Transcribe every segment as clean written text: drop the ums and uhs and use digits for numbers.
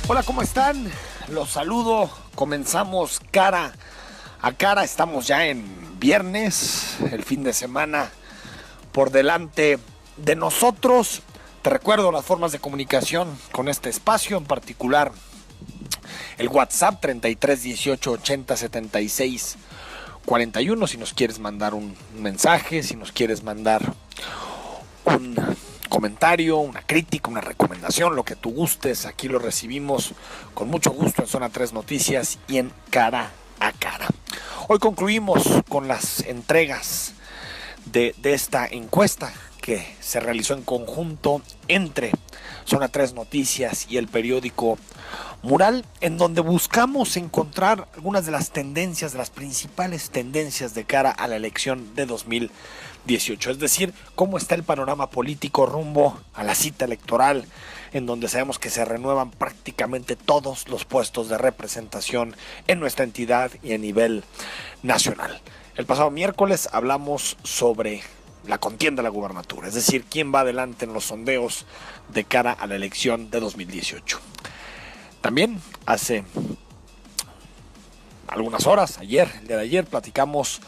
Hola, ¿cómo están? Los saludo. Comenzamos cara a cara. Estamos ya en viernes, el fin de semana por delante de nosotros. Te recuerdo las formas de comunicación con este espacio, en particular el WhatsApp 33 18 80 76 41. Si nos quieres mandar un mensaje, si nos quieres mandar un comentario, una crítica, una recomendación, lo que tú gustes, aquí lo recibimos con mucho gusto en Zona 3 Noticias y en Cara a Cara. Hoy concluimos con las entregas de esta encuesta que se realizó en conjunto entre Zona 3 Noticias y el periódico Mural, en donde buscamos encontrar algunas de las tendencias, de las principales tendencias de cara a la elección de 2018. Es decir, cómo está el panorama político rumbo a la cita electoral, en donde sabemos que se renuevan prácticamente todos los puestos de representación en nuestra entidad y a nivel nacional. El pasado miércoles hablamos sobre la contienda de la gubernatura, es decir, quién va adelante en los sondeos de cara a la elección de 2018. También hace algunas horas, el día de ayer, platicamos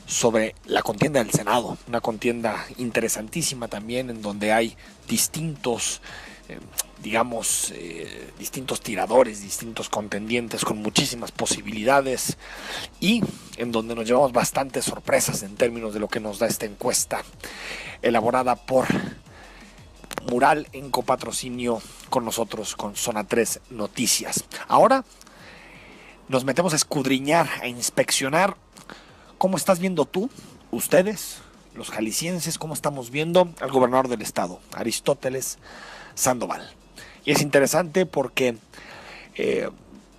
sobre la contienda del Senado, una contienda interesantísima también, en donde hay distintos, distintos tiradores, distintos contendientes con muchísimas posibilidades y en donde nos llevamos bastantes sorpresas en términos de lo que nos da esta encuesta elaborada por Mural en copatrocinio con nosotros, con Zona 3 Noticias. Ahora nos metemos a escudriñar, a inspeccionar cómo estás viendo tú, ustedes, los jaliscienses, cómo estamos viendo al gobernador del estado, Aristóteles Sandoval. Y es interesante porque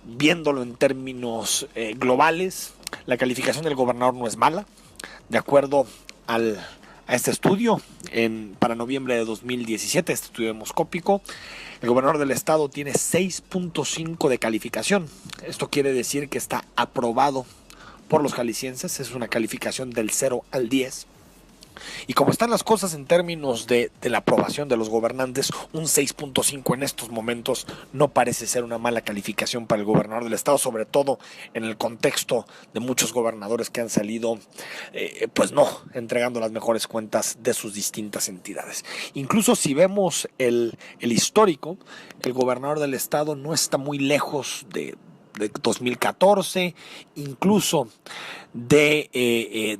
viéndolo en términos globales, la calificación del gobernador no es mala. De acuerdo a este estudio, para noviembre de 2017, este estudio demoscópico, el gobernador del estado tiene 6.5 de calificación. Esto quiere decir que está aprobado por los jaliscienses, es una calificación del 0 al 10. Y como están las cosas en términos de la aprobación de los gobernantes, un 6.5 en estos momentos no parece ser una mala calificación para el gobernador del estado, sobre todo en el contexto de muchos gobernadores que han salido, pues no, entregando las mejores cuentas de sus distintas entidades. Incluso si vemos el histórico, el gobernador del estado no está muy lejos de 2014, incluso de,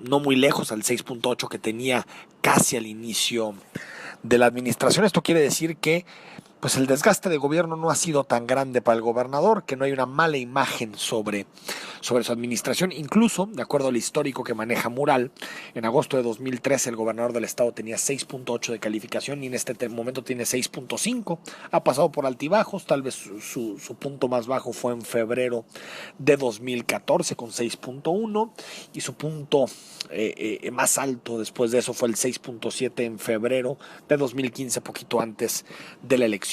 no muy lejos al 6.8 que tenía casi al inicio de la administración. Esto quiere decir que pues el desgaste de gobierno no ha sido tan grande para el gobernador, que no hay una mala imagen sobre su administración. Incluso, de acuerdo al histórico que maneja Mural, en agosto de 2013 el gobernador del estado tenía 6.8 de calificación y en este momento tiene 6.5. Ha pasado por altibajos, tal vez su punto más bajo fue en febrero de 2014 con 6.1 y su punto más alto después de eso fue el 6.7 en febrero de 2015, poquito antes de la elección.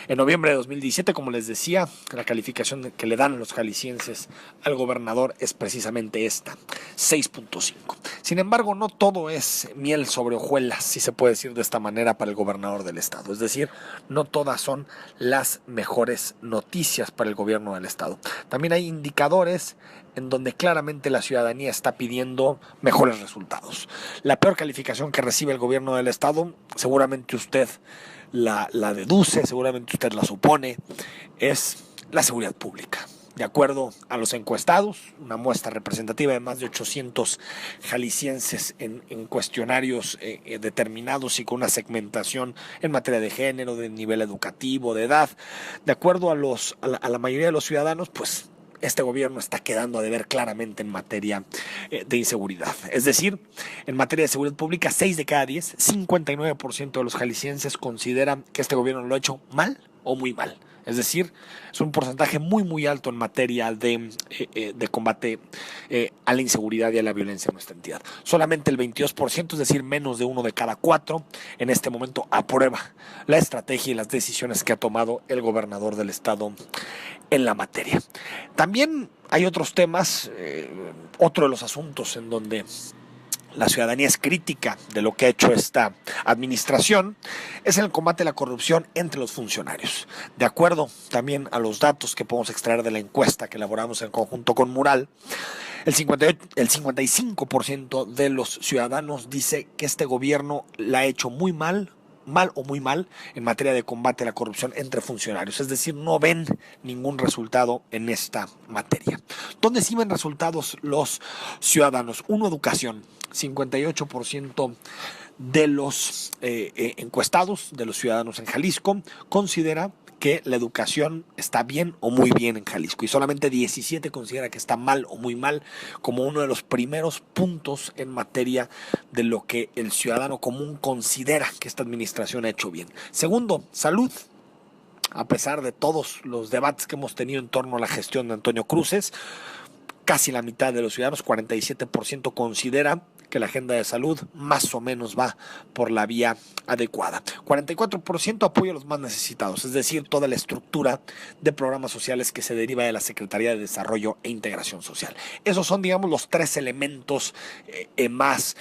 En noviembre de 2017, como les decía, la calificación que le dan los jaliscienses al gobernador es precisamente esta, 6.5. Sin embargo, no todo es miel sobre hojuelas, si se puede decir de esta manera, para el gobernador del estado. Es decir, no todas son las mejores noticias para el gobierno del estado. También hay indicadores en donde claramente la ciudadanía está pidiendo mejores resultados. La peor calificación que recibe el gobierno del estado, seguramente usted la deduce, seguramente usted la supone, es la seguridad pública. De acuerdo a los encuestados, una muestra representativa de más de 800 jaliscienses en cuestionarios determinados y con una segmentación en materia de género, de nivel educativo, de edad, de acuerdo a la mayoría de los ciudadanos, pues este gobierno está quedando a deber claramente en materia de inseguridad. Es decir, en materia de seguridad pública, 6 de cada 10, 59% de los jaliscienses consideran que este gobierno lo ha hecho mal o muy mal. Es decir, es un porcentaje muy muy alto en materia de combate a la inseguridad y a la violencia en nuestra entidad. Solamente el 22%, es decir, menos de 1 de cada 4, en este momento aprueba la estrategia y las decisiones que ha tomado el gobernador del estado en la materia. También hay otros temas, otro de los asuntos en donde la ciudadanía es crítica de lo que ha hecho esta administración, es en el combate a la corrupción entre los funcionarios. De acuerdo también a los datos que podemos extraer de la encuesta que elaboramos en conjunto con Mural, el 55% de los ciudadanos dice que este gobierno la ha hecho muy mal o muy mal en materia de combate a la corrupción entre funcionarios, es decir, no ven ningún resultado en esta materia. ¿Dónde sí ven resultados los ciudadanos? Uno, educación. 58% de los encuestados, de los ciudadanos en Jalisco, considera que la educación está bien o muy bien en Jalisco, y solamente 17 considera que está mal o muy mal, como uno de los primeros puntos en materia de lo que el ciudadano común considera que esta administración ha hecho bien. Segundo, salud. A pesar de todos los debates que hemos tenido en torno a la gestión de Antonio Cruces, casi la mitad de los ciudadanos, 47%, considera que la agenda de salud más o menos va por la vía adecuada. 44% apoya a los más necesitados, es decir, toda la estructura de programas sociales que se deriva de la Secretaría de Desarrollo e Integración Social. Esos son, digamos, los tres elementos que más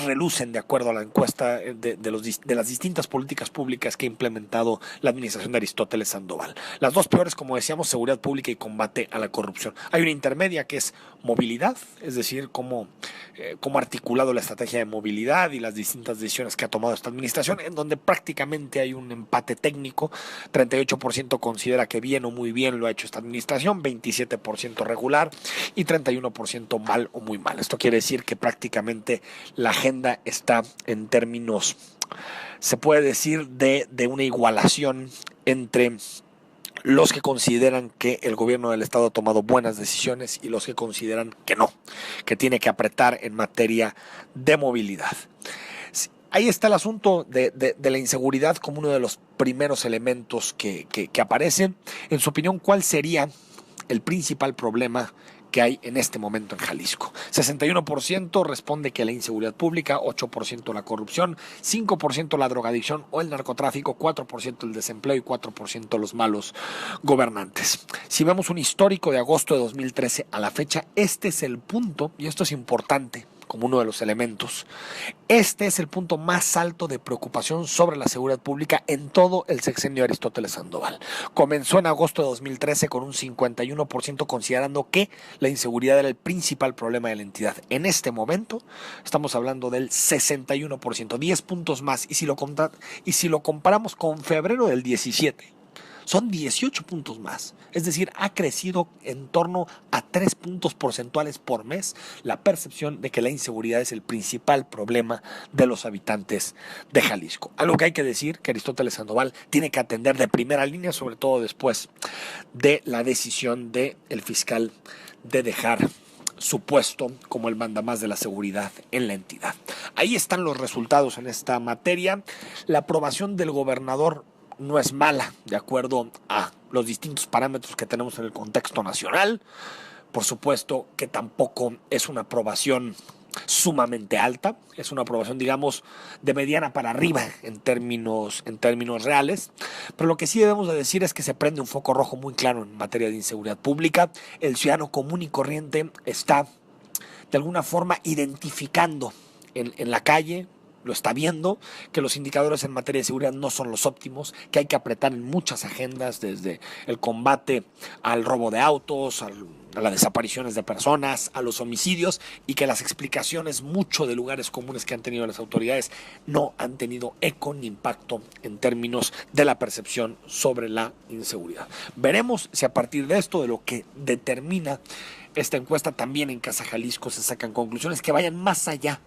relucen de acuerdo a la encuesta de las distintas políticas públicas que ha implementado la administración de Aristóteles Sandoval. Las dos peores, como decíamos, seguridad pública y combate a la corrupción. Hay una intermedia que es movilidad, es decir, cómo ha articulado la estrategia de movilidad y las distintas decisiones que ha tomado esta administración, en donde prácticamente hay un empate técnico. 38% considera que bien o muy bien lo ha hecho esta administración, 27% regular y 31% mal o muy mal. Esto quiere decir que prácticamente la agenda está en términos, se puede decir, de una igualación entre los que consideran que el gobierno del estado ha tomado buenas decisiones y los que consideran que no, que tiene que apretar en materia de movilidad. Ahí está el asunto de la inseguridad como uno de los primeros elementos que aparece. En su opinión, ¿cuál sería el principal problema que hay en este momento en Jalisco? 61% responde que la inseguridad pública, 8% la corrupción, 5% la drogadicción o el narcotráfico, 4% el desempleo y 4% los malos gobernantes. Si vemos un histórico de agosto de 2013 a la fecha, este es el punto, y esto es importante como uno de los elementos, este es el punto más alto de preocupación sobre la seguridad pública en todo el sexenio de Aristóteles Sandoval. Comenzó en agosto de 2013 con un 51% considerando que la inseguridad era el principal problema de la entidad. En este momento estamos hablando del 61%, 10 puntos más, y si lo comparamos con febrero del 17, son 18 puntos más. Es decir, ha crecido en torno a 3 puntos porcentuales por mes la percepción de que la inseguridad es el principal problema de los habitantes de Jalisco. Algo que hay que decir que Aristóteles Sandoval tiene que atender de primera línea, sobre todo después de la decisión del fiscal de dejar su puesto como el mandamás de la seguridad en la entidad. Ahí están los resultados en esta materia. La aprobación del gobernador no es mala, de acuerdo a los distintos parámetros que tenemos en el contexto nacional. Por supuesto que tampoco es una aprobación sumamente alta, es una aprobación, digamos, de mediana para arriba en términos reales, pero lo que sí debemos de decir es que se prende un foco rojo muy claro en materia de inseguridad pública. El ciudadano común y corriente está de alguna forma identificando en la calle, lo está viendo, que los indicadores en materia de seguridad no son los óptimos, que hay que apretar en muchas agendas, desde el combate al robo de autos, a las desapariciones de personas, a los homicidios, y que las explicaciones mucho de lugares comunes que han tenido las autoridades no han tenido eco ni impacto en términos de la percepción sobre la inseguridad. Veremos si a partir de esto, de lo que determina esta encuesta, también en Casa Jalisco se sacan conclusiones que vayan más allá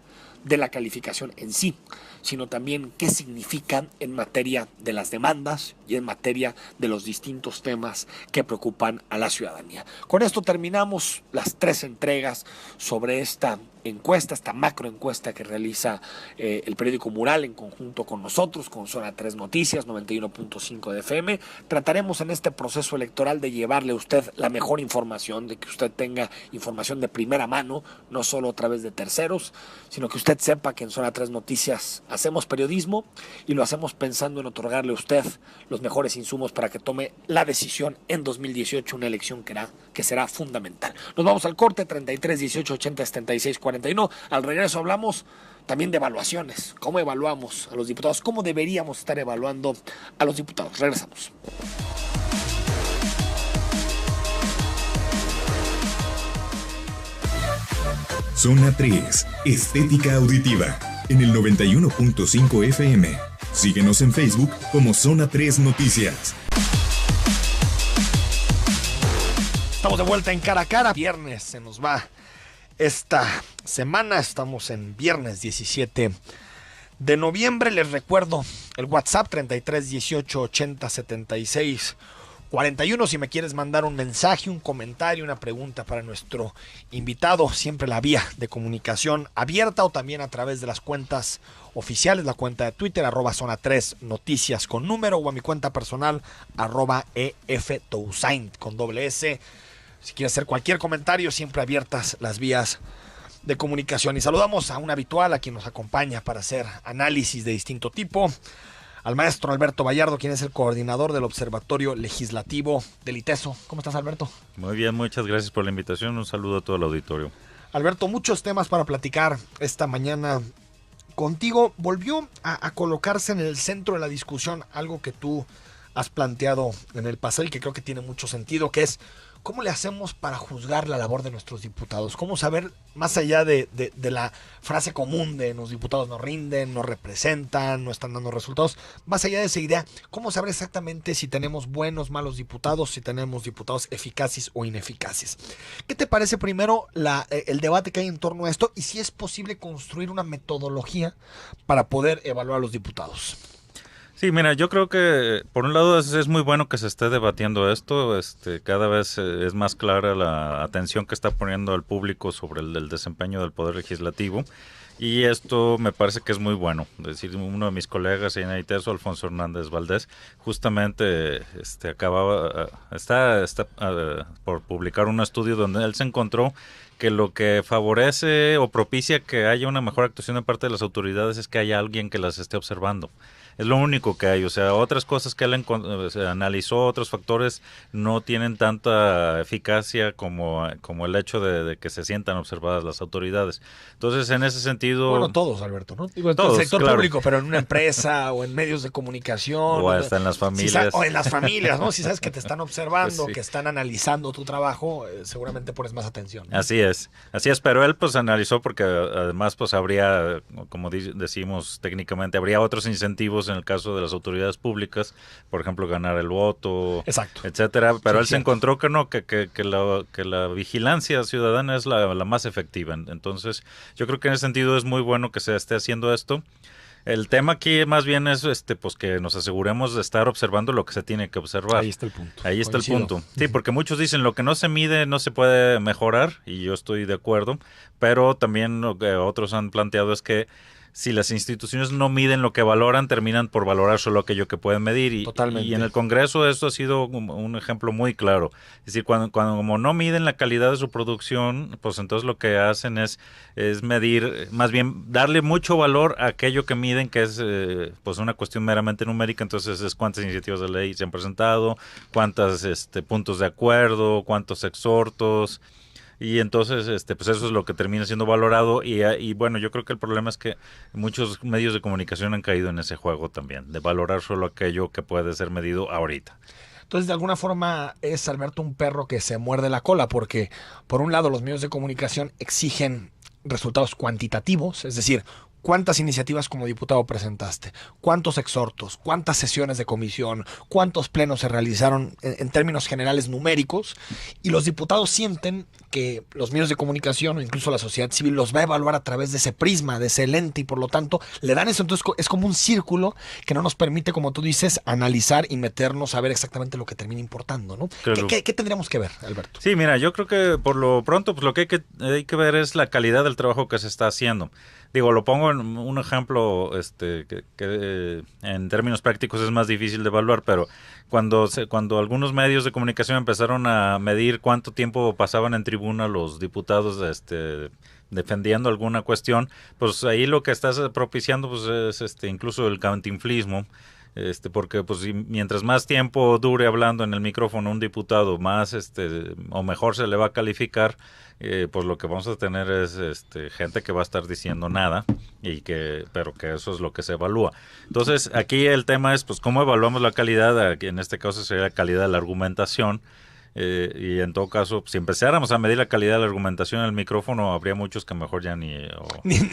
de la calificación en sí, sino también qué significan en materia de las demandas y en materia de los distintos temas que preocupan a la ciudadanía. Con esto terminamos las 3 entregas sobre esta encuesta, esta macroencuesta que realiza el periódico Mural en conjunto con nosotros, con Zona 3 Noticias, 91.5 de FM. Trataremos en este proceso electoral de llevarle a usted la mejor información, de que usted tenga información de primera mano, no solo a través de terceros, sino que usted sepa que en Zona 3 Noticias hacemos periodismo y lo hacemos pensando en otorgarle a usted los mejores insumos para que tome la decisión en 2018, una elección que será fundamental. Nos vamos al corte. 33 18 80 76 40. 41. Al regreso hablamos también de evaluaciones. ¿Cómo evaluamos a los diputados? ¿Cómo deberíamos estar evaluando a los diputados? Regresamos. Zona 3, Estética Auditiva, en el 91.5 FM. Síguenos en Facebook como Zona 3 Noticias. Estamos de vuelta en Cara a Cara. Viernes se nos va esta semana. Estamos en viernes 17 de noviembre. Les recuerdo el WhatsApp 33 18 80 76 41. Si me quieres mandar un mensaje, un comentario, una pregunta para nuestro invitado, siempre la vía de comunicación abierta o también a través de las cuentas oficiales, la cuenta de Twitter, @Zona 3 Noticias con número, o a mi cuenta personal, @EFTousaint con doble S. Si quieres hacer cualquier comentario, siempre abiertas las vías de comunicación. Y saludamos a un habitual, a quien nos acompaña para hacer análisis de distinto tipo, al maestro Alberto Vallardo, quien es el coordinador del Observatorio Legislativo del ITESO. ¿Cómo estás, Alberto? Muy bien, muchas gracias por la invitación. Un saludo a todo el auditorio. Alberto, muchos temas para platicar esta mañana contigo. Volvió a colocarse en el centro de la discusión algo que tú has planteado en el pasado y que creo que tiene mucho sentido, que es ¿cómo le hacemos para juzgar la labor de nuestros diputados? ¿Cómo saber, más allá de la frase común de los diputados no rinden, no representan, no están dando resultados, más allá de esa idea, cómo saber exactamente si tenemos buenos, malos diputados, si tenemos diputados eficaces o ineficaces? ¿Qué te parece primero el debate que hay en torno a esto y si es posible construir una metodología para poder evaluar a los diputados? Sí, mira, yo creo que por un lado es muy bueno que se esté debatiendo esto. Cada vez es más clara la atención que está poniendo el público sobre el desempeño del Poder Legislativo. Y esto me parece que es muy bueno. Es decir, uno de mis colegas en ITESO, Alfonso Hernández Valdés, justamente está por publicar un estudio donde él se encontró que lo que favorece o propicia que haya una mejor actuación de parte de las autoridades es que haya alguien que las esté observando. Es lo único que hay, o sea, otras cosas que él analizó, otros factores no tienen tanta eficacia como el hecho de que se sientan observadas las autoridades. Entonces, en ese sentido... Bueno, todos, Alberto, ¿no? Digo, en todos, el sector claro. público, pero en una empresa o en medios de comunicación. O hasta en las familias. O en las familias, ¿no? Si sabes que te están observando, Pues sí, que están analizando tu trabajo, seguramente pones más atención, ¿no? Así es, pero él pues analizó porque además pues habría, como decimos técnicamente, habría otros incentivos en el caso de las autoridades públicas, por ejemplo ganar el voto, exacto, etcétera, pero sí, él se encontró que no, que la vigilancia ciudadana es la más efectiva. Entonces yo creo que en ese sentido es muy bueno que se esté haciendo esto. El tema aquí más bien es pues que nos aseguremos de estar observando lo que se tiene que observar. Ahí está el punto. Ahí está Coincido. el punto. Sí, porque muchos dicen lo que no se mide no se puede mejorar, y yo estoy de acuerdo, pero también lo que otros han planteado es que si las instituciones no miden lo que valoran, terminan por valorar solo aquello que pueden medir. Totalmente. Y en el Congreso esto ha sido un ejemplo muy claro. Es decir, cuando como no miden la calidad de su producción, pues entonces lo que hacen es medir, más bien darle mucho valor a aquello que miden, que es pues una cuestión meramente numérica. Entonces es cuántas iniciativas de ley se han presentado, cuántos puntos de acuerdo, cuántos exhortos. Y entonces, pues eso es lo que termina siendo valorado y bueno, yo creo que el problema es que muchos medios de comunicación han caído en ese juego también, de valorar solo aquello que puede ser medido ahorita. Entonces, de alguna forma es, Alberto, un perro que se muerde la cola, porque por un lado los medios de comunicación exigen resultados cuantitativos, es decir, cuántas iniciativas como diputado presentaste, cuántos exhortos, cuántas sesiones de comisión, cuántos plenos se realizaron en términos generales numéricos, y los diputados sienten que los medios de comunicación o incluso la sociedad civil los va a evaluar a través de ese prisma, de ese lente, y por lo tanto le dan eso. Entonces es como un círculo que no nos permite, como tú dices, analizar y meternos a ver exactamente lo que termina importando, ¿no? Claro. ¿Qué tendríamos que ver, Alberto? Sí, mira, yo creo que por lo pronto pues lo que hay que ver es la calidad del trabajo que se está haciendo. Digo, lo pongo en un ejemplo que en términos prácticos es más difícil de evaluar, pero cuando algunos medios de comunicación empezaron a medir cuánto tiempo pasaban en tribuna los diputados defendiendo alguna cuestión, pues ahí lo que estás propiciando pues es incluso el cantinflismo. Porque pues mientras más tiempo dure hablando en el micrófono un diputado, más o mejor se le va a calificar, pues lo que vamos a tener es gente que va a estar diciendo nada pero que eso es lo que se evalúa. Entonces, aquí el tema es pues cómo evaluamos la calidad, en este caso sería la calidad de la argumentación. Y en todo caso, si empezáramos a medir la calidad de la argumentación en el micrófono, habría muchos que mejor ya ni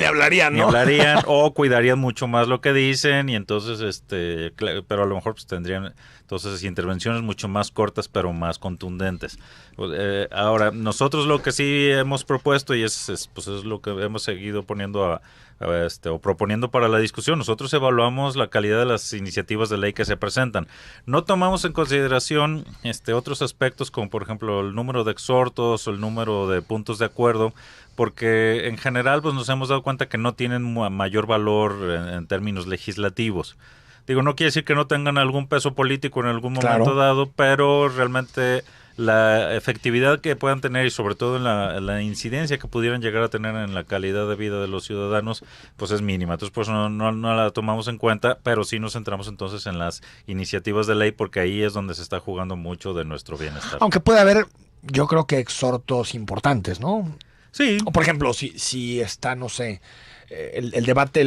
hablarían, ¿no? Ni hablarían o cuidarían mucho más lo que dicen y entonces, pero a lo mejor pues tendrían entonces intervenciones mucho más cortas pero más contundentes. Ahora, nosotros lo que sí hemos propuesto y es lo que hemos seguido poniendo o proponiendo para la discusión. Nosotros evaluamos la calidad de las iniciativas de ley que se presentan. No tomamos en consideración otros aspectos como por ejemplo el número de exhortos o el número de puntos de acuerdo, porque en general pues nos hemos dado cuenta que no tienen mayor valor en términos legislativos. Digo, no quiere decir que no tengan algún peso político en algún momento dado, pero realmente la efectividad que puedan tener y sobre todo en la incidencia que pudieran llegar a tener en la calidad de vida de los ciudadanos, pues es mínima. Entonces, por eso no la tomamos en cuenta, pero sí nos centramos entonces en las iniciativas de ley, porque ahí es donde se está jugando mucho de nuestro bienestar. Aunque puede haber, yo creo que exhortos importantes, ¿no? Sí. O por ejemplo, si está, no sé, el debate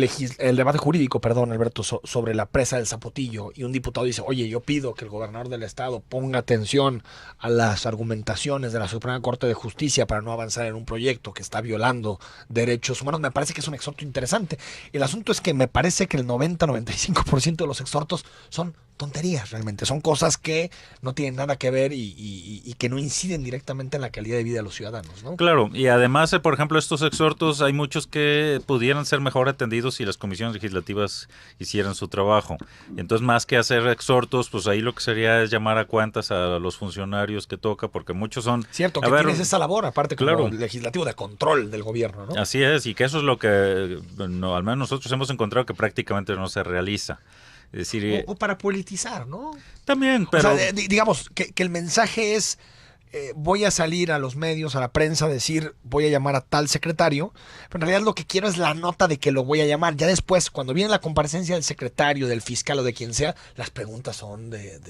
jurídico, Alberto, sobre la presa del Zapotillo, y un diputado dice, oye, yo pido que el gobernador del estado ponga atención a las argumentaciones de la Suprema Corte de Justicia para no avanzar en un proyecto que está violando derechos humanos. Me parece que es un exhorto interesante. El asunto es que me parece que el 90-95% de los exhortos son tonterías realmente, son cosas que no tienen nada que ver y que no inciden directamente en la calidad de vida de los ciudadanos, ¿no? Claro, y además, por ejemplo, estos exhortos, hay muchos que pudieran ser mejor atendidos si las comisiones legislativas hicieran su trabajo. Entonces, más que hacer exhortos, pues ahí lo que sería es llamar a cuentas a los funcionarios que toca, porque muchos son... Cierto, que tienes esa labor, aparte como legislativo, de control del gobierno, ¿no? Así es, y que eso es lo que, al menos nosotros hemos encontrado que prácticamente no se realiza. Es decir, o para politizar, ¿no? También, pero... O sea, digamos que el mensaje es, voy a salir a los medios, a la prensa, a decir, voy a llamar a tal secretario, pero en realidad lo que quiero es la nota de que lo voy a llamar. Ya después, cuando viene la comparecencia del secretario, del fiscal o de quien sea, las preguntas son de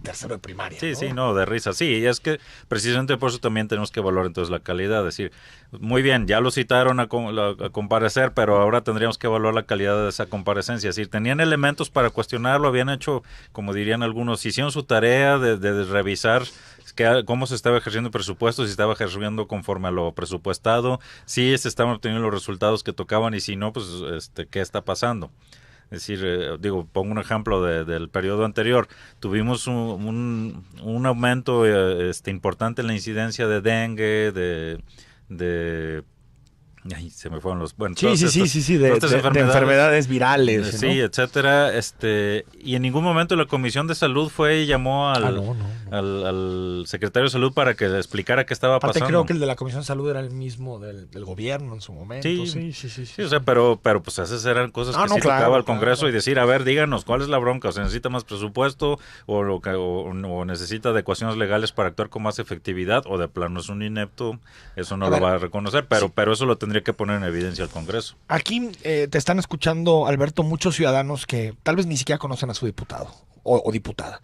tercero de primaria. Sí, ¿no? sí, no, de risa. Sí, y es que precisamente por eso también tenemos que evaluar entonces la calidad. Es decir, muy bien, ya lo citaron a comparecer, pero ahora tendríamos que evaluar la calidad de esa comparecencia. Es decir, tenían elementos para cuestionarlo, habían hecho, como dirían algunos, hicieron su tarea de revisar cómo se estaba ejerciendo el presupuesto, si estaba ejerciendo conforme a lo presupuestado, si se estaban obteniendo los resultados que tocaban y si no, pues qué está pasando. Es decir, pongo un ejemplo del periodo anterior. Tuvimos un aumento importante en la incidencia de dengue, de Ay, se me fueron los... Bueno, sí, de enfermedades virales. Sí, ¿no? Etcétera. Y en ningún momento la Comisión de Salud fue y llamó al secretario de Salud para que le explicara qué estaba pasando. Creo que el de la Comisión de Salud era el mismo del gobierno en su momento. Sí, o sea, pero pues esas eran cosas que sí tocaba al Congreso y decir, a ver, díganos, ¿cuál es la bronca? ¿O se necesita más presupuesto o necesita adecuaciones legales para actuar con más efectividad? O de plano es un inepto, eso no lo va a reconocer, pero eso lo tendría que poner en evidencia al Congreso. Aquí te están escuchando, Alberto, muchos ciudadanos que tal vez ni siquiera conocen a su diputado o diputada.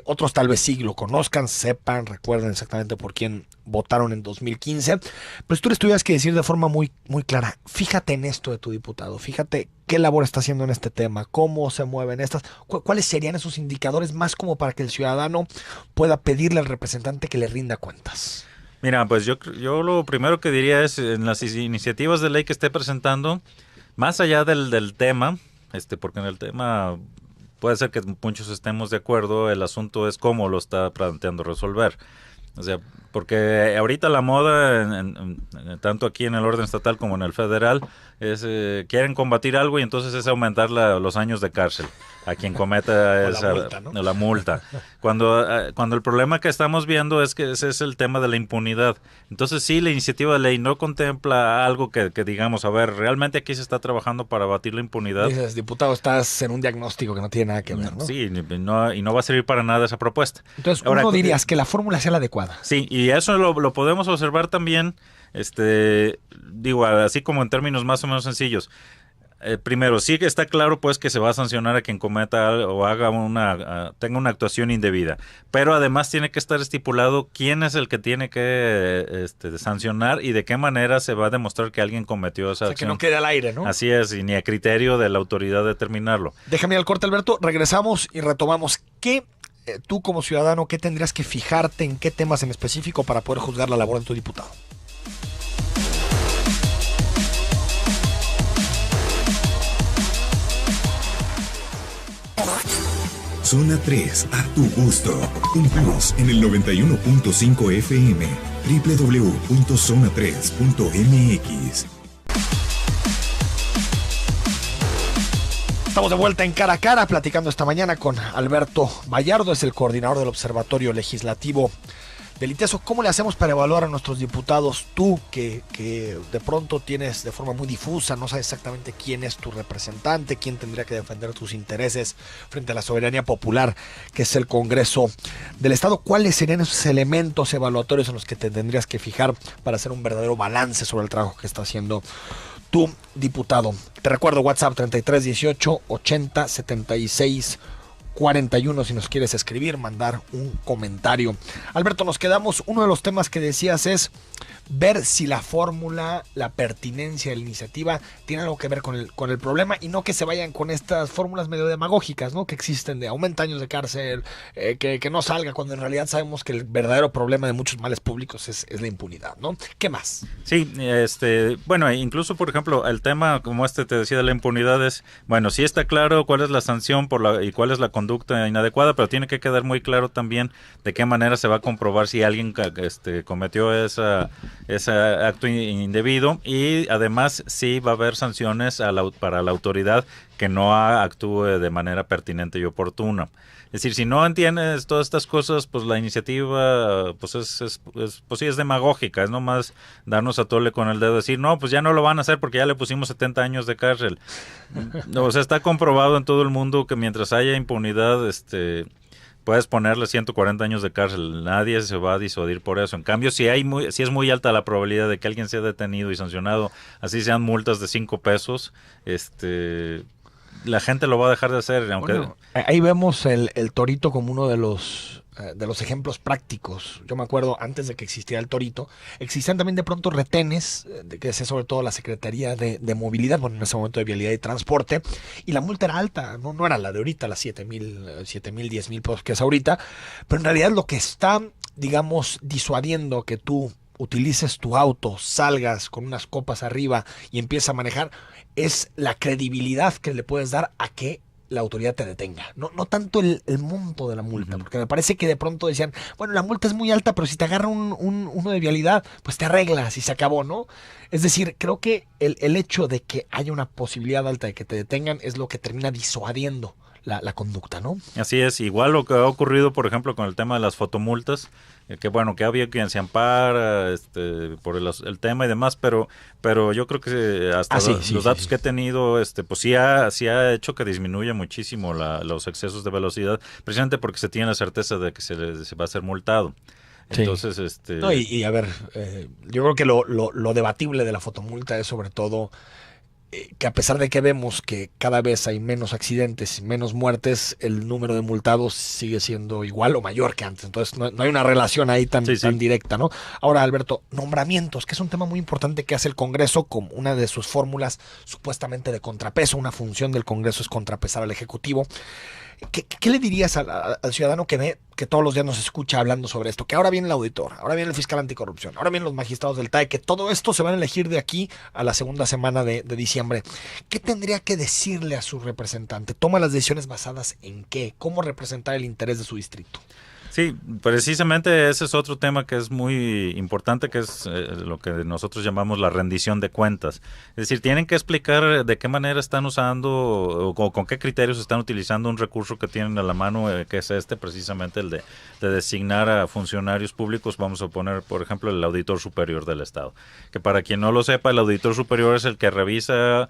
Otros tal vez sí lo conozcan, sepan, recuerden exactamente por quién votaron en 2015. Pero si tú les tuvieras que decir de forma muy, muy clara, fíjate en esto de tu diputado, fíjate qué labor está haciendo en este tema, cómo se mueven estas, cuáles serían esos indicadores más como para que el ciudadano pueda pedirle al representante que le rinda cuentas. Mira, pues yo lo primero que diría es, en las iniciativas de ley que esté presentando, más allá del tema, porque en el tema puede ser que muchos estemos de acuerdo, el asunto es cómo lo está planteando resolver. O sea, porque ahorita la moda, tanto aquí en el orden estatal como en el federal, es quieren combatir algo y entonces es aumentar los años de cárcel a quien cometa la multa. Cuando el problema que estamos viendo es que ese es el tema de la impunidad. Entonces sí, la iniciativa de ley no contempla algo que digamos, a ver, realmente aquí se está trabajando para abatir la impunidad. Dices, diputado, estás en un diagnóstico que no tiene nada que ver, ¿no? Sí, y no va a servir para nada esa propuesta. Entonces, ahora, dirías que la fórmula sea la adecuada. Sí, y eso lo podemos observar también, así como en términos más o menos sencillos. Primero, sí que está claro pues que se va a sancionar a quien cometa o haga tenga una actuación indebida, pero además tiene que estar estipulado quién es el que tiene que sancionar y de qué manera se va a demostrar que alguien cometió esa acción. Que no quede al aire, ¿no? Así es, y ni a criterio de la autoridad determinarlo. Déjame ir al corte, Alberto, regresamos y retomamos. Tú como ciudadano, qué tendrías que fijarte en qué temas en específico para poder juzgar la labor de tu diputado? Zona 3, a tu gusto. Un plus en el 91.5 FM. www.zona3.mx. Estamos de vuelta en Cara a Cara, platicando esta mañana con Alberto Vallardo, es el coordinador del Observatorio Legislativo del ITESO. ¿Cómo le hacemos para evaluar a nuestros diputados? Tú, que de pronto tienes de forma muy difusa, no sabes exactamente quién es tu representante, quién tendría que defender tus intereses frente a la soberanía popular, que es el Congreso del Estado. ¿Cuáles serían esos elementos evaluatorios en los que te tendrías que fijar para hacer un verdadero balance sobre el trabajo que está haciendo tu diputado? Te recuerdo, WhatsApp 33 18 80 76 41 si nos quieres escribir, mandar un comentario. Alberto, nos quedamos, uno de los temas que decías es ver si la fórmula, la pertinencia de la iniciativa tiene algo que ver con el problema, y no que se vayan con estas fórmulas medio demagógicas, ¿no? Que existen de aumenta años de cárcel, que no salga, cuando en realidad sabemos que el verdadero problema de muchos males públicos es la impunidad, ¿no? ¿Qué más? Sí, bueno, incluso por ejemplo, el tema como te decía de la impunidad es, bueno, sí está claro cuál es la sanción y cuál es la conducta inadecuada, pero tiene que quedar muy claro también de qué manera se va a comprobar si alguien cometió ese acto indebido, y además sí va a haber sanciones para la autoridad que no actúe de manera pertinente y oportuna. Es decir, si no entiendes todas estas cosas, pues la iniciativa pues sí es demagógica, es nomás darnos a tole con el dedo, decir, no, pues ya no lo van a hacer porque ya le pusimos 70 años de cárcel. O sea, está comprobado en todo el mundo que mientras haya impunidad, puedes ponerle 140 años de cárcel, nadie se va a disuadir por eso. En cambio, si es muy alta la probabilidad de que alguien sea detenido y sancionado, así sean multas de 5 pesos, la gente lo va a dejar de hacer. Aunque... Bueno, ahí vemos el torito como uno de los ejemplos prácticos. Yo me acuerdo, antes de que existiera el torito, existían también de pronto retenes, que es sobre todo la Secretaría de Movilidad, bueno, en ese momento de Vialidad y Transporte, y la multa era alta, no era la de ahorita, las 7,000, 10,000 pesos que es ahorita, pero en realidad lo que está, digamos, disuadiendo que tú utilices tu auto, salgas con unas copas arriba y empieces a manejar, es la credibilidad que le puedes dar a que la autoridad te detenga. No tanto el monto de la multa, porque me parece que de pronto decían, bueno, la multa es muy alta, pero si te agarra uno de vialidad, pues te arreglas y se acabó, ¿no? Es decir, creo que el hecho de que haya una posibilidad alta de que te detengan es lo que termina disuadiendo la conducta, ¿no? Así es, igual lo que ha ocurrido, por ejemplo, con el tema de las fotomultas, que bueno, que había quien se ampara por el tema y demás, pero yo creo que hasta los datos que he tenido, pues sí ha hecho que disminuya muchísimo los excesos de velocidad, precisamente porque se tiene la certeza de que se va a ser multado. Entonces, No, y a ver, yo creo que lo debatible de la fotomulta es sobre todo que a pesar de que vemos que cada vez hay menos accidentes y menos muertes, el número de multados sigue siendo igual o mayor que antes. Entonces no hay una relación ahí tan directa, ¿no? Ahora, Alberto, nombramientos, que es un tema muy importante que hace el Congreso como una de sus fórmulas supuestamente de contrapeso. Una función del Congreso es contrapesar al Ejecutivo. ¿Qué le dirías al ciudadano que ve, que todos los días nos escucha hablando sobre esto? Que ahora viene el auditor, ahora viene el fiscal anticorrupción, ahora vienen los magistrados del TAE, que todo esto se van a elegir de aquí a la segunda semana de diciembre. ¿Qué tendría que decirle a su representante? ¿Toma las decisiones basadas en qué? ¿Cómo representar el interés de su distrito? Sí, precisamente ese es otro tema que es muy importante, que es lo que nosotros llamamos la rendición de cuentas. Es decir, tienen que explicar de qué manera están usando o con qué criterios están utilizando un recurso que tienen a la mano, que es precisamente el de designar a funcionarios públicos. Vamos a poner, por ejemplo, el Auditor Superior del Estado, que para quien no lo sepa, el Auditor Superior es el que revisa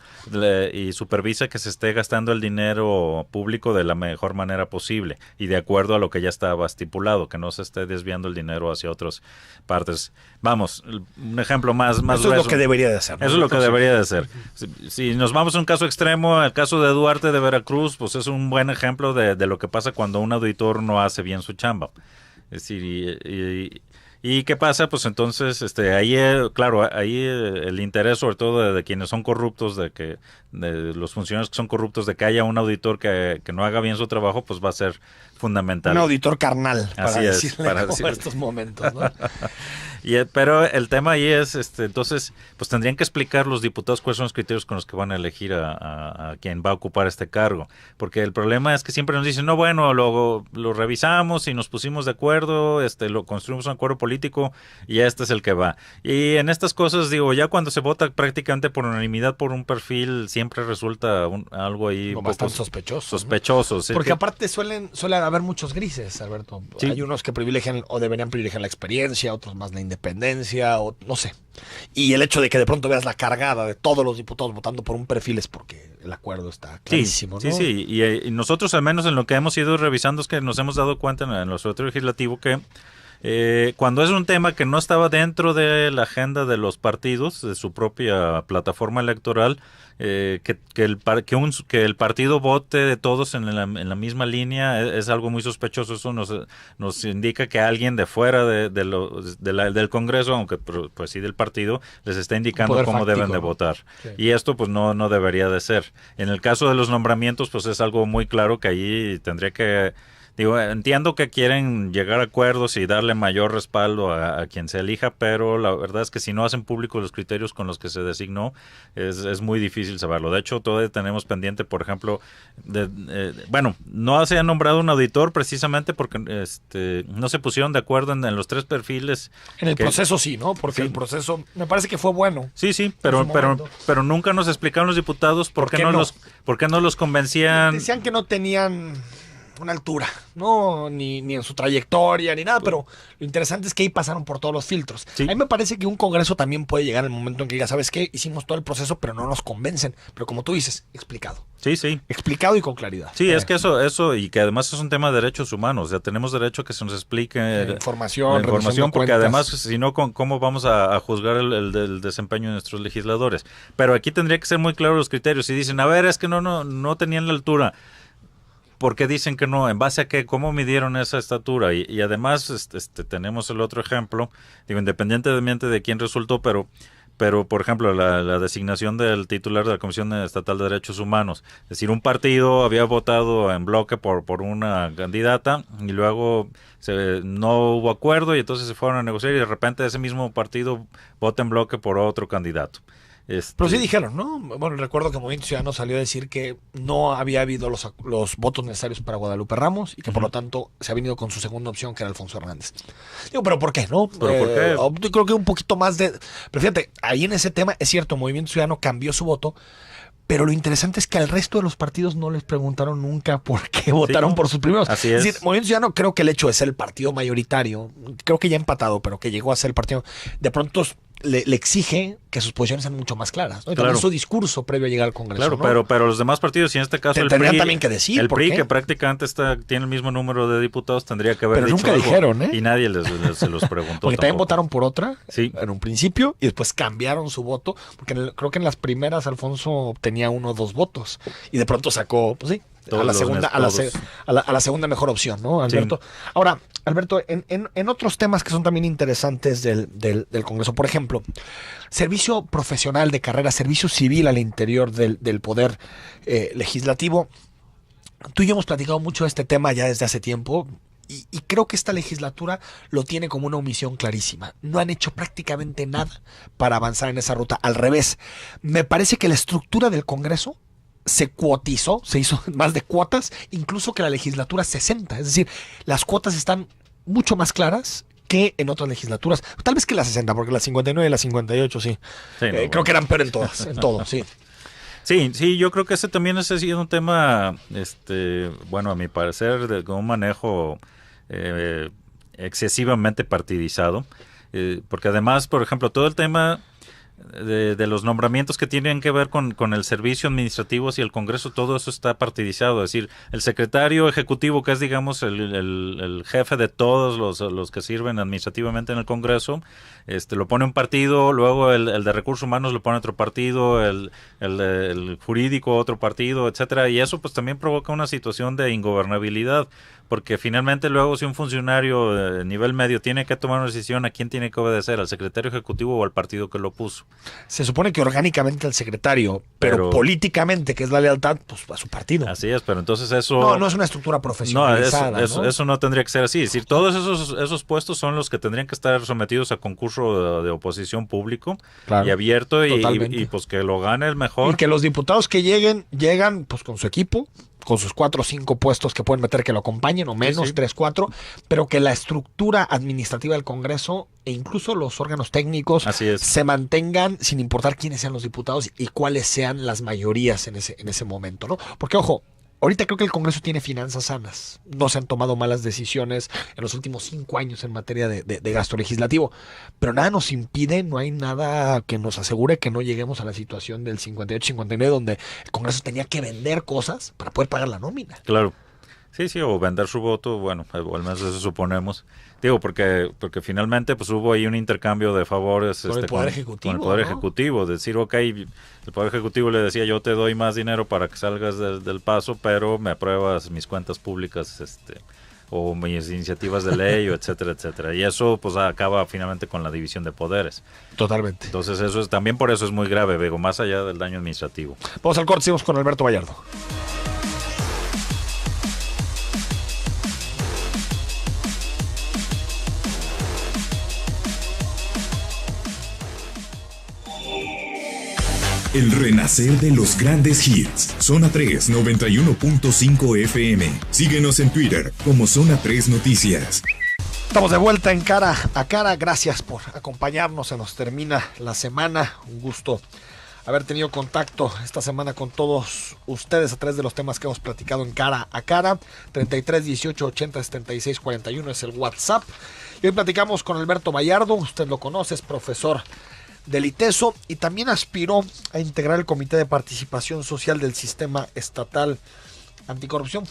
y supervisa que se esté gastando el dinero público de la mejor manera posible y de acuerdo a lo que ya estaba estipulado manipulado, que no se esté desviando el dinero hacia otras partes. Vamos, un ejemplo más Eso es lo que debería de hacer, ¿no? Eso es lo que debería de ser. Si nos vamos a un caso extremo, el caso de Duarte de Veracruz, pues es un buen ejemplo de lo que pasa cuando un auditor no hace bien su chamba. Es decir, ¿y qué pasa? Pues entonces, ahí, claro, ahí el interés sobre todo de quienes son corruptos, de los funcionarios que son corruptos, de que haya un auditor que no haga bien su trabajo, pues va a ser fundamental. Un auditor carnal, para decirle en estos momentos, ¿no? Pero el tema ahí es, entonces, pues tendrían que explicar los diputados cuáles son los criterios con los que van a elegir a quien va a ocupar este cargo. Porque el problema es que siempre nos dicen, no, bueno, lo revisamos y nos pusimos de acuerdo, lo construimos un acuerdo político y este es el que va. Y en estas cosas, digo, ya cuando se vota prácticamente por unanimidad por un perfil, siempre resulta algo ahí bastante sospechoso. Sospechoso, ¿sí? Porque aparte suele haber muchos grises, Alberto. Sí. Hay unos que privilegian o deberían privilegiar la experiencia, otros más la independencia, o no sé. Y el hecho de que de pronto veas la cargada de todos los diputados votando por un perfil es porque el acuerdo está clarísimo, sí, ¿no? Sí. Y nosotros, al menos en lo que hemos ido revisando, es que nos hemos dado cuenta en el Observatorio Legislativo que cuando es un tema que no estaba dentro de la agenda de los partidos, de su propia plataforma electoral, que el partido vote de todos en la misma línea es algo muy sospechoso. Eso nos indica que alguien de fuera del Congreso, aunque pues sí del partido, les está indicando cómo fáctico, deben de votar. Sí. Y esto pues no debería de ser. En el caso de los nombramientos, pues es algo muy claro que ahí tendría que... Digo, entiendo que quieren llegar a acuerdos y darle mayor respaldo a quien se elija, pero la verdad es que si no hacen públicos los criterios con los que se designó, es muy difícil saberlo. De hecho, todavía tenemos pendiente, por ejemplo, no se ha nombrado un auditor precisamente porque no se pusieron de acuerdo en los tres perfiles. En el proceso sí, ¿no? Porque el proceso me parece que fue bueno. Sí, pero nunca nos explicaron los diputados por qué no los convencían. Decían que no tenían una altura, no ni en su trayectoria ni nada, pero lo interesante es que ahí pasaron por todos los filtros. Sí. A mí me parece que un congreso también puede llegar el momento en que diga, ¿sabes qué? Hicimos todo el proceso, pero no nos convencen. Pero como tú dices, explicado. Sí. Explicado y con claridad. Sí, es que eso, y que además es un tema de derechos humanos. O sea, tenemos derecho a que se nos explique la información, porque además, si no, ¿cómo vamos a juzgar el desempeño de nuestros legisladores? Pero aquí tendría que ser muy claros los criterios. Si dicen, a ver, es que no tenían la altura. ¿Por qué dicen que no? ¿En base a qué? ¿Cómo midieron esa estatura? Y además tenemos el otro ejemplo, digo, independientemente de quién resultó, pero por ejemplo, la designación del titular de la Comisión Estatal de Derechos Humanos. Es decir, un partido había votado en bloque por una candidata y luego no hubo acuerdo y entonces se fueron a negociar y de repente ese mismo partido vota en bloque por otro candidato. Pero sí dijeron, ¿no? Bueno, recuerdo que Movimiento Ciudadano salió a decir que no había habido los votos necesarios para Guadalupe Ramos y que por lo tanto se ha venido con su segunda opción, que era Alfonso Hernández. Digo, ¿pero por qué, no? ¿Pero por qué? Yo creo que un poquito más de... Pero fíjate, ahí en ese tema, es cierto, Movimiento Ciudadano cambió su voto, pero lo interesante es que al resto de los partidos no les preguntaron nunca por qué votaron por sus primeros. Así es. Decir, Movimiento Ciudadano, creo que el hecho de ser el partido mayoritario, creo que ya empatado, pero que llegó a ser el partido, de pronto le exige que sus posiciones sean mucho más claras, ¿no? Y también su discurso previo a llegar al Congreso. Claro, ¿no? pero los demás partidos, y en este caso el tendrían PRI, también que decir, el ¿por PRI qué? que prácticamente tiene el mismo número de diputados, tendría que haber dicho nunca algo, dijeron, ¿eh? Y nadie se los preguntó. Porque también votaron por otra sí. En un principio y después cambiaron su voto, porque creo que en las primeras Alfonso obtenía 1 o 2 votos y de pronto sacó, pues sí, a la segunda mejor opción, ¿no, Alberto? Sí. Ahora, Alberto, en otros temas que son también interesantes del Congreso, por ejemplo, servicio profesional de carrera, servicio civil al interior del poder legislativo. Tú y yo hemos platicado mucho de este tema ya desde hace tiempo. Y creo que esta legislatura lo tiene como una omisión clarísima. No han hecho prácticamente nada para avanzar en esa ruta. Al revés, me parece que la estructura del Congreso se cuotizó, se hizo más de cuotas, incluso que la legislatura 60. Es decir, las cuotas están mucho más claras que en otras legislaturas. Tal vez que la 60, porque la 59 y la 58 sí. Creo que eran peor en todas, en todo, sí. Sí, yo creo que ese también ha sido un tema, bueno, a mi parecer, con un manejo excesivamente partidizado, porque además, por ejemplo, todo el tema de los nombramientos que tienen que ver con el servicio administrativo y el Congreso, todo eso está partidizado. Es decir, el secretario ejecutivo, que es, digamos, el jefe de todos los que sirven administrativamente en el Congreso, lo pone un partido, luego el de recursos humanos lo pone otro partido, el jurídico otro partido, etcétera, y eso pues también provoca una situación de ingobernabilidad, porque finalmente luego si un funcionario de nivel medio tiene que tomar una decisión, ¿a quién tiene que obedecer? ¿Al secretario ejecutivo o al partido que lo puso? Se supone que orgánicamente al secretario, pero políticamente, que es la lealtad, pues a su partido. Así es, pero entonces eso... No es una estructura profesionalizada. Eso no tendría que ser así. Es decir, todos esos puestos son los que tendrían que estar sometidos a concurso de oposición público, claro, y abierto, y pues que lo gane el mejor. Y que los diputados que llegan pues con su equipo, con sus 4 o 5 puestos que pueden meter que lo acompañen, o menos, 3, 4, pero que la estructura administrativa del Congreso e incluso los órganos técnicos se mantengan sin importar quiénes sean los diputados y cuáles sean las mayorías en ese momento, ¿no? Porque, ojo, ahorita creo que el Congreso tiene finanzas sanas. No se han tomado malas decisiones en los últimos 5 años en materia de gasto legislativo. Pero nada nos impide, no hay nada que nos asegure que no lleguemos a la situación del 58-59, donde el Congreso tenía que vender cosas para poder pagar la nómina. Claro. Sí, o vender su voto, bueno, al menos eso suponemos. Digo, porque finalmente pues hubo ahí un intercambio de favores con el Poder Ejecutivo. Con el Poder Ejecutivo, decir, ok, el Poder Ejecutivo le decía, yo te doy más dinero para que salgas del paso, pero me apruebas mis cuentas públicas, o mis iniciativas de ley, o etcétera, etcétera. Y eso pues acaba finalmente con la división de poderes. Totalmente. Entonces también por eso es muy grave, Bego, más allá del daño administrativo. Vamos al corte, seguimos con Alberto Vallardo. El renacer de los grandes hits. Zona 3, 91.5 FM. Síguenos en Twitter como Zona 3 Noticias. Estamos de vuelta en Cara a Cara. Gracias por acompañarnos. Se nos termina la semana. Un gusto haber tenido contacto esta semana con todos ustedes a través de los temas que hemos platicado en Cara a Cara. 33 18 80 76 41 es el WhatsApp. Y hoy platicamos con Alberto Vallardo. Usted lo conoce, es profesor del ITESO y también aspiró a integrar el Comité de Participación Social del Sistema Estatal Anticorrupción.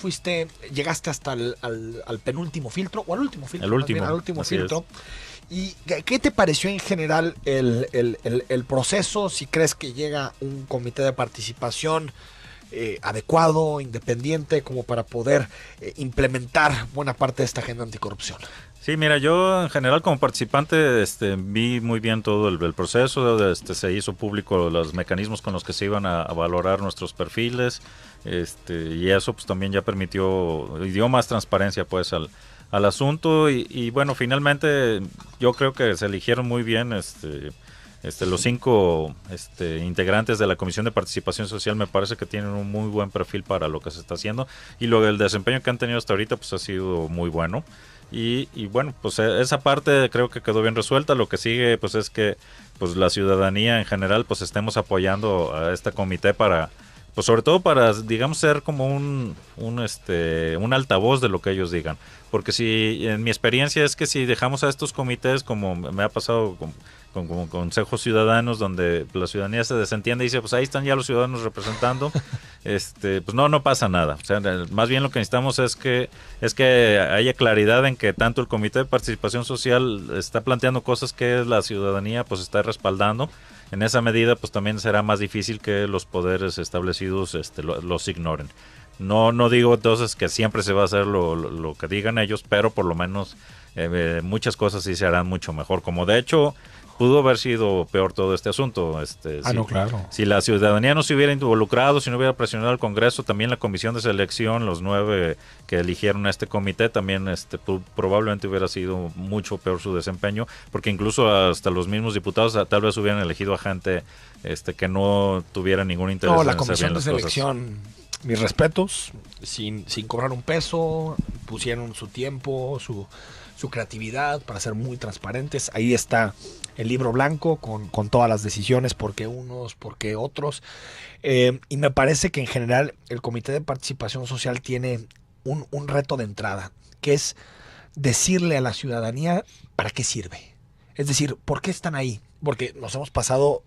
Llegaste hasta al penúltimo filtro, o al último filtro. Al último filtro. ¿Y qué te pareció en general el proceso? Si crees que llega un comité de participación adecuado, independiente, como para poder implementar buena parte de esta agenda anticorrupción. Sí, mira, yo en general como participante vi muy bien todo el proceso, se hizo público los mecanismos con los que se iban a valorar nuestros perfiles, y eso pues también ya permitió y dio más transparencia pues al asunto y bueno, finalmente yo creo que se eligieron muy bien los 5 integrantes de la Comisión de Participación Social. Me parece que tienen un muy buen perfil para lo que se está haciendo y el desempeño que han tenido hasta ahorita pues ha sido muy bueno. Y bueno, pues esa parte creo que quedó bien resuelta. Lo que sigue pues es que pues la ciudadanía en general pues estemos apoyando a este comité para, pues sobre todo para, digamos, ser como un altavoz de lo que ellos digan. Porque si, en mi experiencia es que si dejamos a estos comités, como me ha pasado con consejos ciudadanos, donde la ciudadanía se desentiende y dice, pues ahí están ya los ciudadanos representando, pues no pasa nada. O sea, más bien lo que necesitamos es que haya claridad en que tanto el Comité de Participación Social está planteando cosas que la ciudadanía pues está respaldando. En esa medida pues también será más difícil que los poderes establecidos los ignoren. No digo entonces que siempre se va a hacer lo que digan ellos, pero por lo menos muchas cosas sí se harán mucho mejor, como de hecho pudo haber sido peor todo este asunto. No, claro. Si la ciudadanía no se hubiera involucrado, si no hubiera presionado al Congreso, también la comisión de selección, los 9 que eligieron a este comité, también probablemente hubiera sido mucho peor su desempeño, porque incluso hasta los mismos diputados tal vez hubieran elegido a gente que no tuviera ningún interés en hacer bien las cosas. La comisión de selección, mis respetos, sin cobrar un peso, pusieron su tiempo, su creatividad para ser muy transparentes. Ahí está el libro blanco con todas las decisiones, por qué unos, por qué otros. Y me parece que en general el Comité de Participación Social tiene un reto de entrada, que es decirle a la ciudadanía para qué sirve. Es decir, ¿por qué están ahí? Porque nos hemos pasado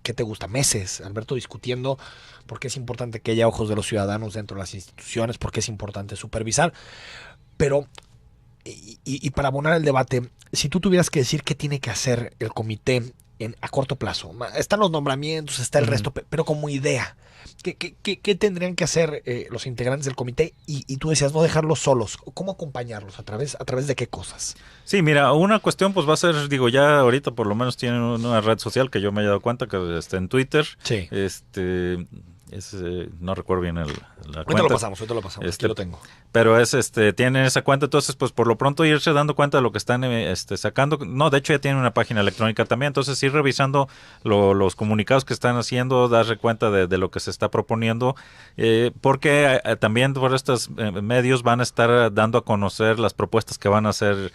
¿qué te gusta? Meses, Alberto, discutiendo por qué es importante que haya ojos de los ciudadanos dentro de las instituciones, por qué es importante supervisar. Pero, y para abonar el debate, si tú tuvieras que decir qué tiene que hacer el comité a corto plazo, están los nombramientos, está el resto, pero como idea, ¿qué tendrían que hacer los integrantes del comité? Y tú decías, no dejarlos solos, ¿cómo acompañarlos? ¿A través de qué cosas? Sí, mira, una cuestión pues va a ser, digo, ya ahorita por lo menos tienen una red social que yo me he dado cuenta que está en Twitter. Sí. No recuerdo bien la ahorita cuenta. Ahorita lo pasamos, aquí lo tengo. Pero tienen esa cuenta, entonces pues por lo pronto irse dando cuenta de lo que están sacando. No, de hecho ya tienen una página electrónica también, entonces ir revisando los comunicados que están haciendo, darse cuenta de lo que se está proponiendo, porque también por estos medios van a estar dando a conocer las propuestas que van a hacer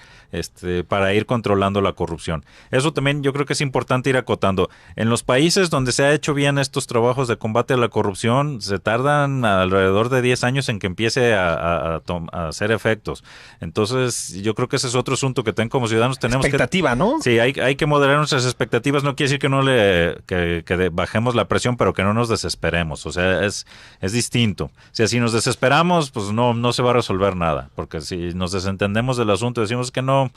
para ir controlando la corrupción. Eso también yo creo que es importante ir acotando. En los países donde se ha hecho bien estos trabajos de combate a la corrupción, se tardan alrededor de 10 años en que empiece a hacer efectos. Entonces, yo creo que ese es otro asunto que como ciudadanos tenemos expectativa, ¿no? Sí, hay que moderar nuestras expectativas. No quiere decir que bajemos la presión, pero que no nos desesperemos. O sea, es distinto. O sea, si nos desesperamos, pues no se va a resolver nada. Porque si nos desentendemos del asunto, decimos que no.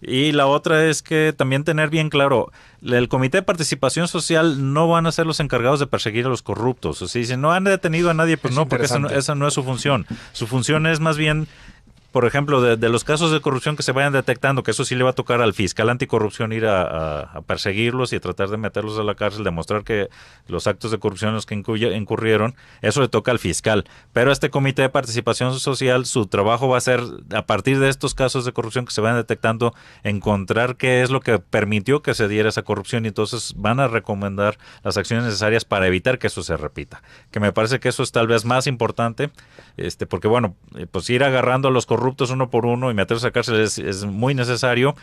Y la otra es que también tener bien claro, el Comité de Participación Social no van a ser los encargados de perseguir a los corruptos. O sea, si no han detenido a nadie, pues no, porque esa no es su función. Su función es más bien, por ejemplo, de los casos de corrupción que se vayan detectando, que eso sí le va a tocar al fiscal anticorrupción ir a perseguirlos y a tratar de meterlos a la cárcel, demostrar que los actos de corrupción en los que incurrieron, eso le toca al fiscal. Pero este Comité de Participación Social, su trabajo va a ser, a partir de estos casos de corrupción que se vayan detectando, encontrar qué es lo que permitió que se diera esa corrupción y entonces van a recomendar las acciones necesarias para evitar que eso se repita. Que me parece que eso es tal vez más importante, porque bueno, pues ir agarrando a los corruptos uno por uno y meterse a cárcel es muy necesario,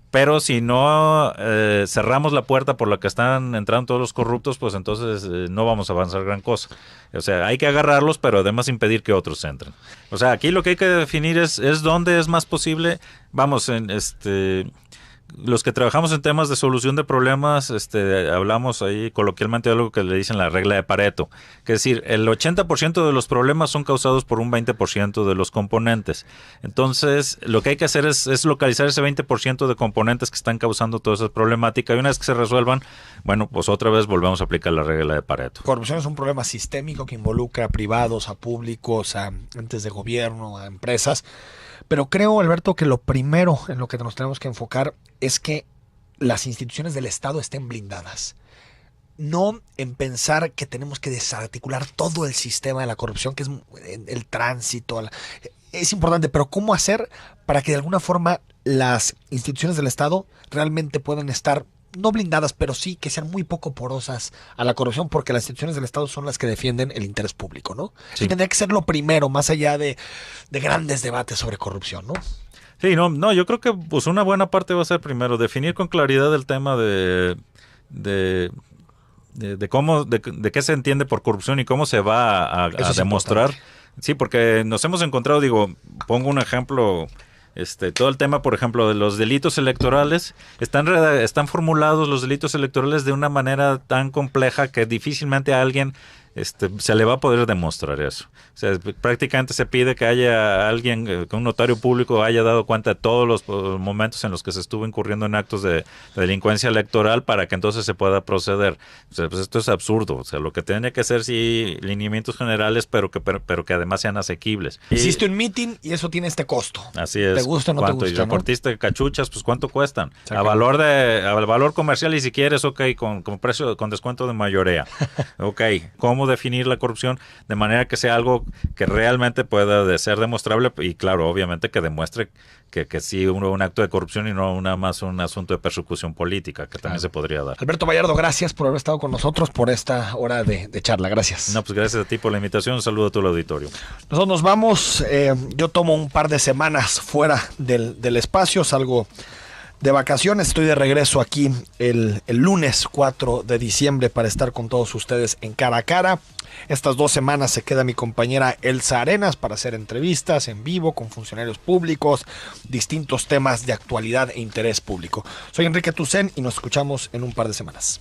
pero si no cerramos la puerta por la que están entrando todos los corruptos, pues entonces no vamos a avanzar gran cosa. O sea, hay que agarrarlos, pero además impedir que otros entren. O sea, aquí lo que hay que definir es dónde es más posible, vamos, los que trabajamos en temas de solución de problemas, hablamos ahí coloquialmente de algo que le dicen la regla de Pareto, que es decir, el 80% de los problemas son causados por un 20% de los componentes. Entonces, lo que hay que hacer es localizar ese 20% de componentes que están causando toda esa problemática y una vez que se resuelvan, bueno, pues otra vez volvemos a aplicar la regla de Pareto. Corrupción es un problema sistémico que involucra a privados, a públicos, a entes de gobierno, a empresas. Pero creo, Alberto, que lo primero en lo que nos tenemos que enfocar es que las instituciones del Estado estén blindadas. No en pensar que tenemos que desarticular todo el sistema de la corrupción, que es el tránsito. Es importante, pero ¿cómo hacer para que de alguna forma las instituciones del Estado realmente puedan estar no blindadas, pero sí que sean muy poco porosas a la corrupción, porque las instituciones del Estado son las que defienden el interés público, ¿no? Sí. Tendría que ser lo primero, más allá de grandes debates sobre corrupción, ¿no? Sí, no, yo creo que pues una buena parte va a ser primero definir con claridad el tema de cómo, de qué se entiende por corrupción y cómo se va a demostrar. Sí, porque nos hemos encontrado, pongo un ejemplo. Todo el tema, por ejemplo, de los delitos electorales, están formulados los delitos electorales de una manera tan compleja que difícilmente a alguien se le va a poder demostrar eso. O sea, prácticamente se pide que haya alguien, que un notario público haya dado cuenta de todos los momentos en los que se estuvo incurriendo en actos de delincuencia electoral para que entonces se pueda proceder. O sea, pues esto es absurdo. O sea, lo que tiene que ser sí lineamientos generales, pero que además sean asequibles. Hiciste un meeting y eso tiene este costo. Así es. ¿Te gusta o no te gusta? Y repartiste, ¿no? Cachuchas, pues ¿cuánto cuestan? A valor comercial y si quieres, ok, con precio, con descuento de mayoría. Ok, ¿cómo definir la corrupción de manera que sea algo que realmente pueda ser demostrable y claro, obviamente que demuestre que sí hubo un acto de corrupción y no nada más un asunto de persecución política que también se podría dar. Alberto Vallardo, gracias por haber estado con nosotros por esta hora de charla. Gracias. No, pues gracias a ti por la invitación. Un saludo a todo el auditorio. Nosotros nos vamos. Yo tomo un par de semanas fuera del espacio, salgo de vacaciones, estoy de regreso aquí el lunes 4 de diciembre para estar con todos ustedes en Cara a Cara. Estas 2 semanas se queda mi compañera Elsa Arenas para hacer entrevistas en vivo con funcionarios públicos, distintos temas de actualidad e interés público. Soy Enrique Tucen y nos escuchamos en un par de semanas.